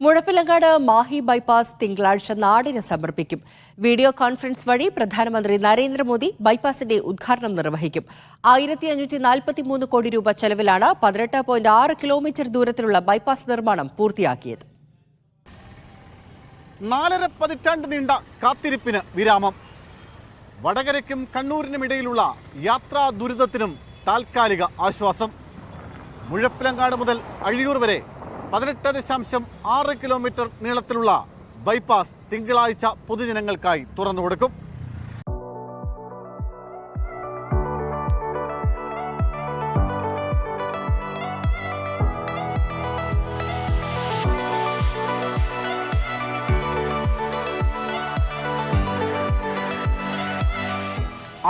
Muzhappilangad Mahe bypass തിങ്കളാഴ്ച നാടിന് സമർപ്പിക്കും. വീഡിയോ കോൺഫറൻസ് വഴി പ്രധാനമന്ത്രി നരേന്ദ്രമോദി ബൈപ്പാസിന്റെ ഉദ്ഘാടനം നിർവഹിക്കും. 1543 കോടി രൂപ ചെലവിലാണ് 18.6 കിലോമീറ്റർ ദൂരത്തിലുള്ള ബൈപ്പാസ് നിർമ്മാണം പൂർത്തിയാക്കിയത്. 4.5 പതിറ്റാണ്ട് നീണ്ട കാത്തിരിപ്പിന് വിരാമം. വടകരയ്ക്കും കണ്ണൂരിനുമിടയിലുള്ള യാത്രാ ദുരിതത്തിനും താൽക്കാലിക ആശ്വാസം. മുഴപ്പിലങ്ങാട് മുതൽ അഴിയൂർ വരെ 18.6 കിലോമീറ്റർ നീളത്തിലുള്ള ബൈപ്പാസ് തിങ്കളാഴ്ച പൊതുജനങ്ങൾക്കായി തുറന്നുകൊടുക്കും.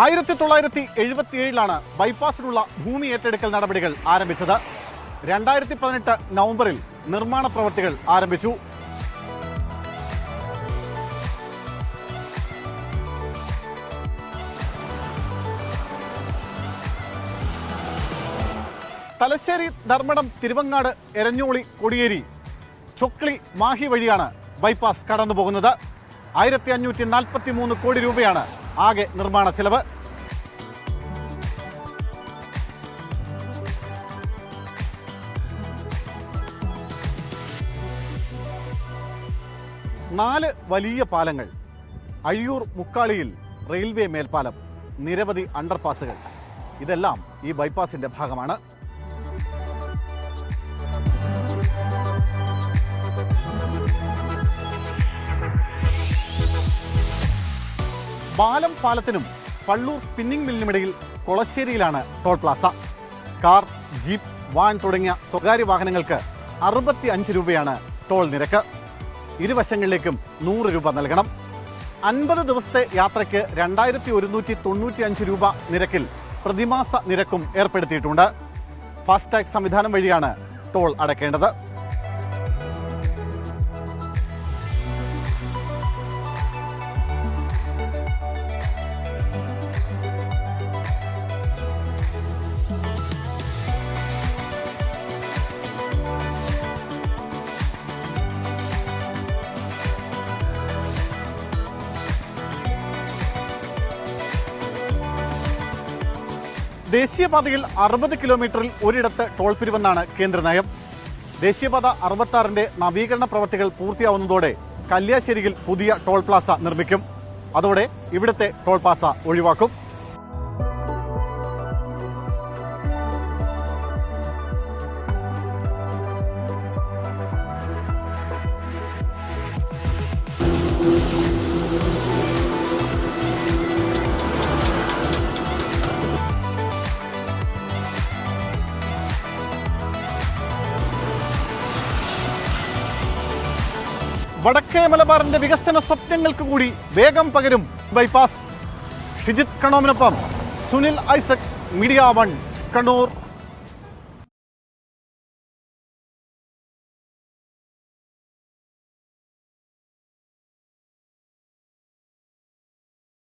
ആയിരത്തി 1977 ബൈപ്പാസിനുള്ള ഭൂമി ഏറ്റെടുക്കൽ നടപടികൾ ആരംഭിച്ചത്. 2018 നവംബറിൽ നിർമ്മാണ പ്രവൃത്തികൾ ആരംഭിച്ചു. തലശ്ശേരി, ധർമ്മടം, തിരുവങ്ങാട്, എരഞ്ഞോളി, കൊടിയേരി, ചൊക്ലി, മാഹി വഴിയാണ് ബൈപ്പാസ് കടന്നുപോകുന്നത്. 1543 കോടി രൂപയാണ് ആകെ നിർമ്മാണ ചെലവ്. നാല് വലിയ പാലങ്ങൾ, അഴിയൂർ മുക്കാളിയിൽ റെയിൽവേ മേൽപ്പാലം, നിരവധി അണ്ടർപാസുകൾ, ഇതെല്ലാം ഈ ബൈപ്പാസിന്റെ ഭാഗമാണ്. ബാലം പാലത്തിനും പള്ളൂർ സ്പിന്നിംഗ് മില്ലിനുമിടയിൽ കൊളശ്ശേരിയിലാണ് toll plaza. Car, jeep, van തുടങ്ങിയ സ്വകാര്യ വാഹനങ്ങൾക്ക് 65 രൂപയാണ് ടോൾ നിരക്ക്. ഇരുവശങ്ങളിലേക്കും 100 രൂപ നൽകണം. 50 ദിവസത്തെ യാത്രയ്ക്ക് 2195 രൂപ നിരക്കിൽ പ്രതിമാസ നിരക്കും ഏർപ്പെടുത്തിയിട്ടുണ്ട്. ഫാസ്ടാഗ് സംവിധാനം വഴിയാണ് ടോൾ അടയ്ക്കേണ്ടത്. ദേശീയപാതയിൽ 60 കിലോമീറ്ററിൽ ഒരിടത്ത് ടോൾ പിരിവെന്നാണ് കേന്ദ്ര നയം. ദേശീയപാത 66 നവീകരണ പ്രവൃത്തികൾ പൂർത്തിയാവുന്നതോടെ കല്യാശ്ശേരിയിൽ പുതിയ ടോൾ പ്ലാസ നിർമ്മിക്കും. അതോടെ ഇവിടുത്തെ ടോൾ പ്ലാസ ഒഴിവാക്കും. വടക്കേ മലബാറിന്റെ വികസന സ്വപ്നങ്ങൾക്ക് കൂടി വേഗം പകരും ബൈപ്പാസ്. ഷിജിത് കണോമിനൊപ്പം സുനിൽ ഐസക്, മീഡിയ 1, കണ്ണൂർ.